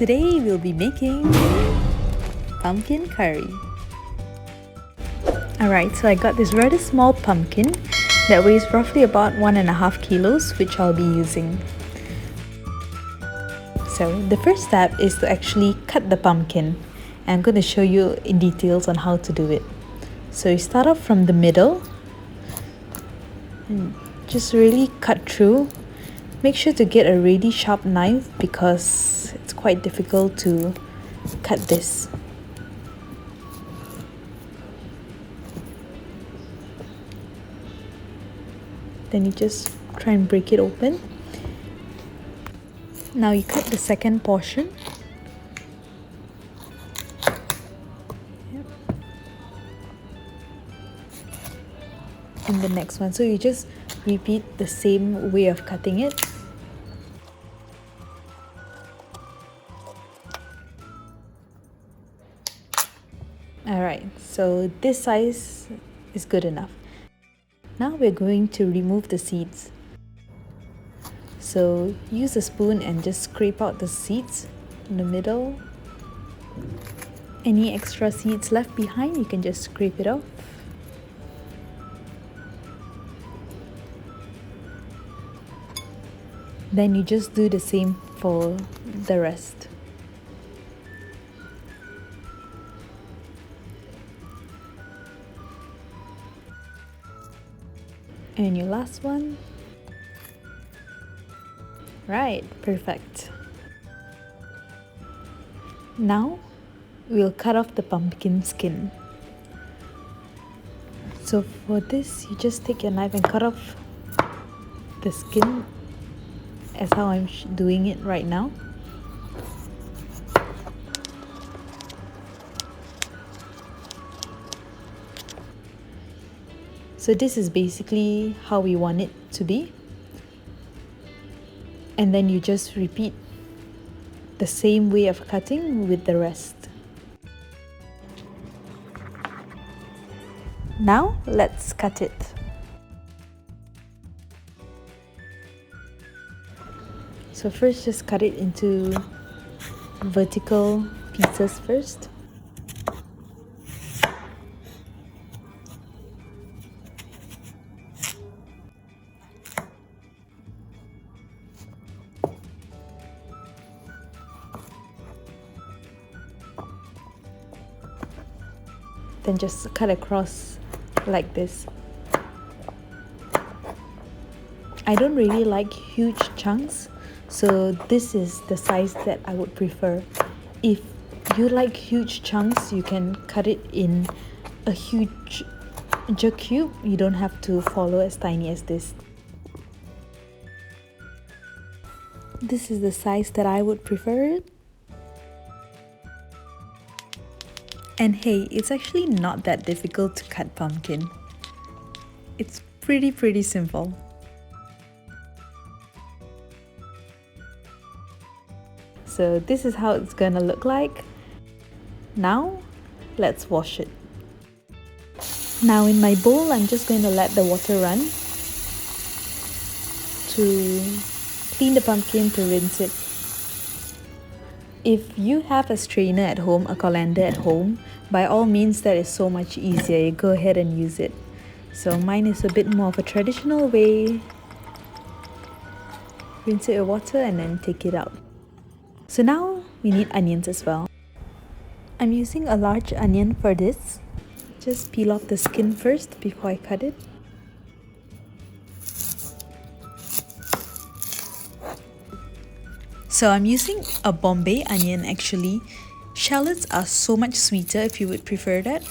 Today we'll be making pumpkin curry. Alright, so I got this rather small pumpkin that weighs roughly about 1.5 kilos, which I'll be using. So the first step is to actually cut the pumpkin. And I'm going to show you in details on how to do it. So you start off from the middle and just really cut through. Make sure to get a really sharp knife because it's quite difficult to cut this. Then you just try and break it open. Now you cut the second portion. And the next one. So you just repeat the same way of cutting it. Alright, so this size is good enough. Now we're going to remove the seeds. So use a spoon and just scrape out the seeds in the middle. Any extra seeds left behind, you can just scrape it off. Then you just do the same for the rest. And your last one. Right, perfect. Now we'll cut off the pumpkin skin. So for this, you just take your knife and cut off the skin as how I'm doing it right now. So this is basically how we want it to be. And then you just repeat the same way of cutting with the rest. Now let's cut it. So first just cut it into vertical pieces first. Then just cut across like this. I don't really like huge chunks, so this is the size that I would prefer. If you like huge chunks, you can cut it in a huge cube. You don't have to follow as tiny as this. This is the size that I would prefer it. And hey, it's actually not that difficult to cut pumpkin. It's pretty simple. So this is how it's gonna look like. Now, let's wash it. Now in my bowl, I'm just going to let the water run to clean the pumpkin, to rinse it. If you have a strainer at home, a colander at home, by all means that is so much easier. You go ahead and use it. So mine is a bit more of a traditional way. Rinse it with water and then take it out. So now we need onions as well. I'm using a large onion for this. Just peel off the skin first before I cut it. So I'm using a Bombay onion actually. Shallots are so much sweeter if you would prefer that.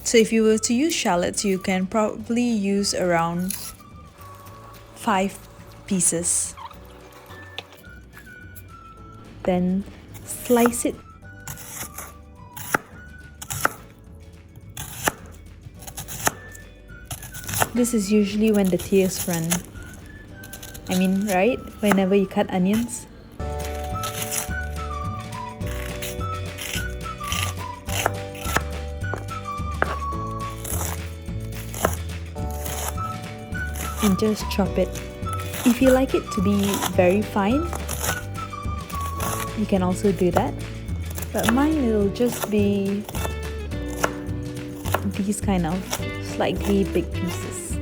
So if you were to use shallots, you can probably use around 5 pieces. Then slice it. This is usually when the tears run. I mean, right? Whenever you cut onions. And just chop it. If you like it to be very fine, you can also do that. But mine will just be these kind of slightly big pieces.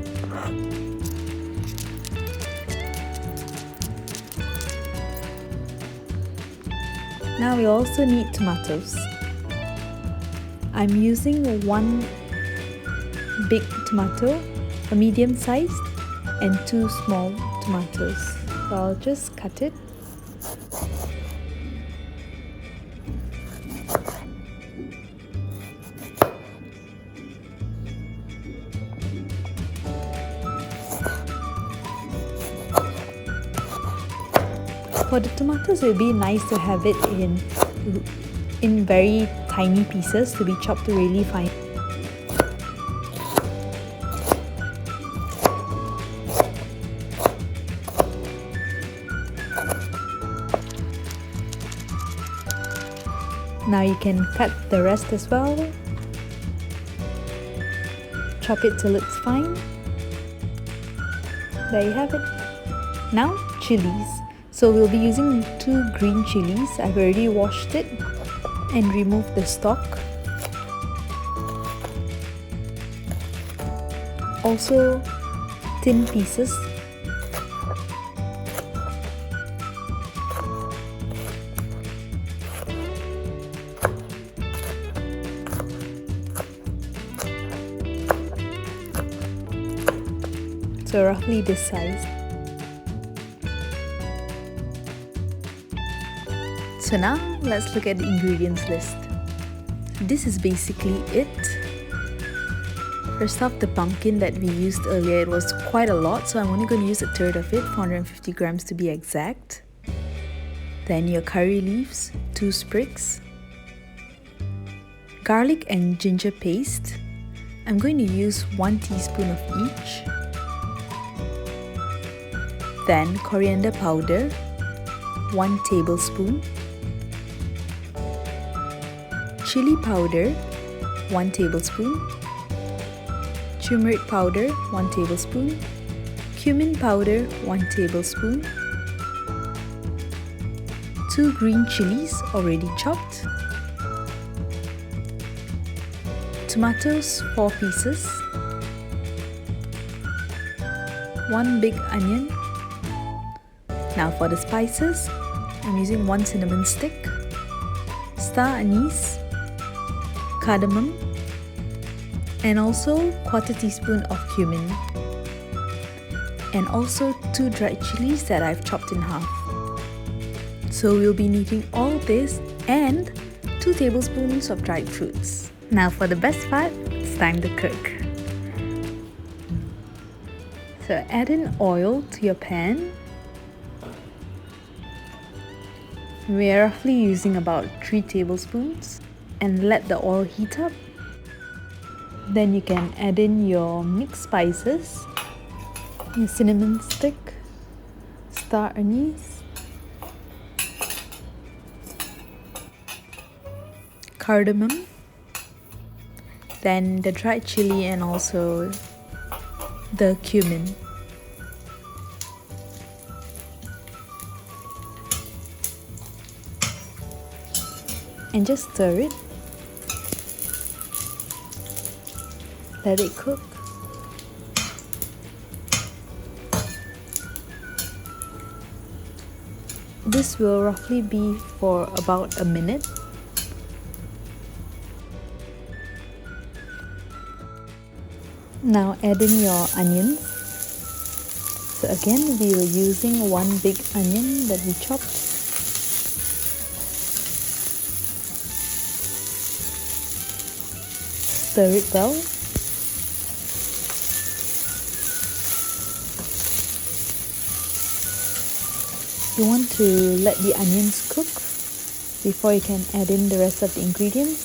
Now we also need tomatoes. I'm using one big tomato, a medium sized, and 2 small tomatoes. So I'll just cut it. For the tomatoes, it would be nice to have it in very tiny pieces to be chopped really fine. Now you can cut the rest as well. Chop it till it's fine. There you have it. Now, chilies. So we'll be using 2 green chilies. I've already washed it and removed the stalk. Also, thin pieces. So roughly this size. So now let's look at the ingredients list. This is basically it. First off, the pumpkin that we used earlier, it was quite a lot, so I'm only going to use a third of it, 450 grams to be exact. Then your curry leaves, 2 sprigs. Garlic and ginger paste. I'm going to use 1 teaspoon of each. Then coriander powder, 1 tablespoon. Chilli powder, 1 tablespoon. Turmeric powder, 1 tablespoon. Cumin powder, 1 tablespoon. 2 green chillies already chopped. Tomatoes, 4 pieces. 1 big onion. Now for the spices, I'm using 1 cinnamon stick, star anise, cardamom, and also 1/4 teaspoon of cumin, and also 2 dried chilies that I've chopped in half. So we'll be needing all this and 2 tablespoons of dried fruits. Now for the best part, it's time to cook. So add in oil to your pan. We're roughly using about 3 tablespoons, and let the oil heat up. Then you can add in your mixed spices, your cinnamon stick, star anise, cardamom, then the dried chili and also the cumin. And just stir it. Let it cook. This will roughly be for about a minute. Now add in your onions. So again, we were using 1 big onion that we chopped. Stir it well. You want to let the onions cook before you can add in the rest of the ingredients.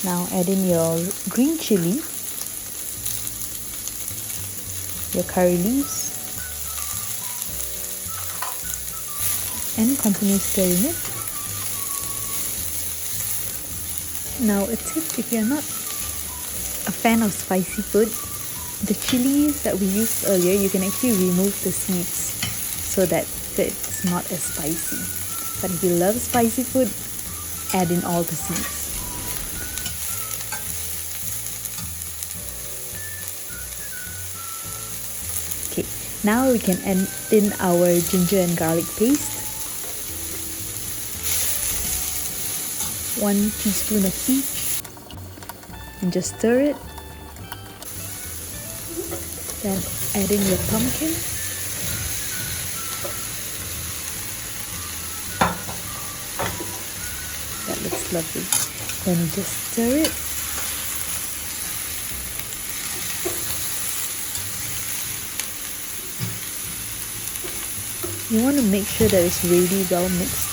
Now add in your green chili, your curry leaves, and continue stirring it. Now a tip, if you're not a fan of spicy food, the chilies that we used earlier, you can actually remove the seeds so that it's not as spicy. But if you love spicy food, add in all the seeds. Okay, now we can add in our ginger and garlic paste. 1 teaspoon of each. And just stir it. Then add in your pumpkin. That looks lovely. Then you just stir it. You want to make sure that it's really well mixed.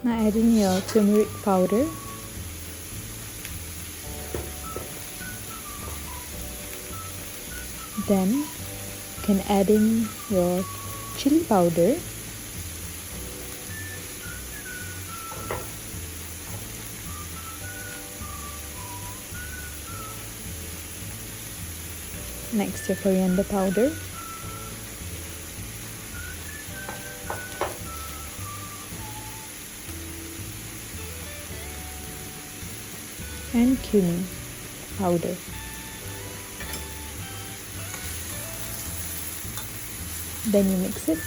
Now add in your turmeric powder. Then you can add in your chili powder. Next, your coriander powder. And cumin powder. Then you mix it.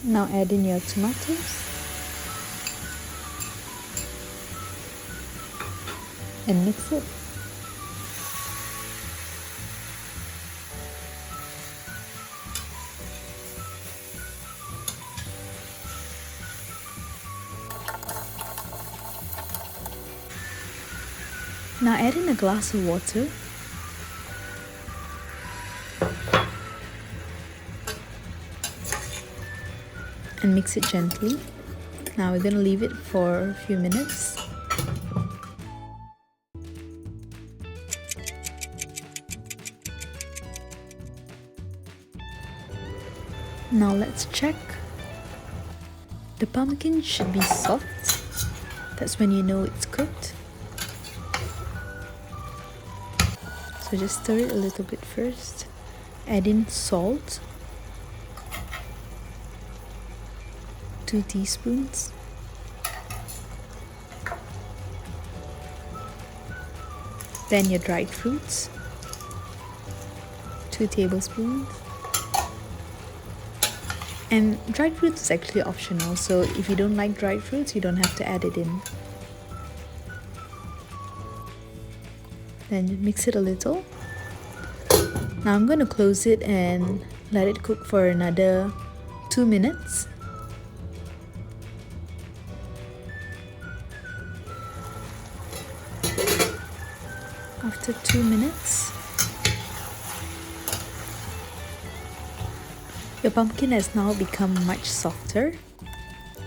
Now add in your tomatoes. And mix it. Now add in a glass of water. And mix it gently. Now we're going to leave it for a few minutes. Now let's check. The pumpkin should be soft. That's when you know it's cooked. So just stir it a little bit first. Add in salt. 2 teaspoons. Then your dried fruits. 2 tablespoons. And dried fruits is actually optional, so if you don't like dried fruits, you don't have to add it in. Then mix it a little. Now I'm going to close it and let it cook for another 2 minutes. After 2 minutes, your pumpkin has now become much softer.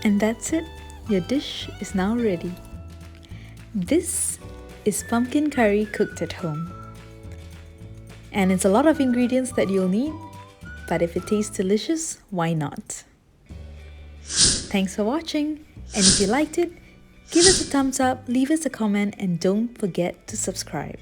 And that's it. Your dish is now ready. This is pumpkin curry cooked at home. And it's a lot of ingredients that you'll need, but if it tastes delicious, why not? Thanks for watching, and if you liked it, give us a thumbs up, leave us a comment, and don't forget to subscribe.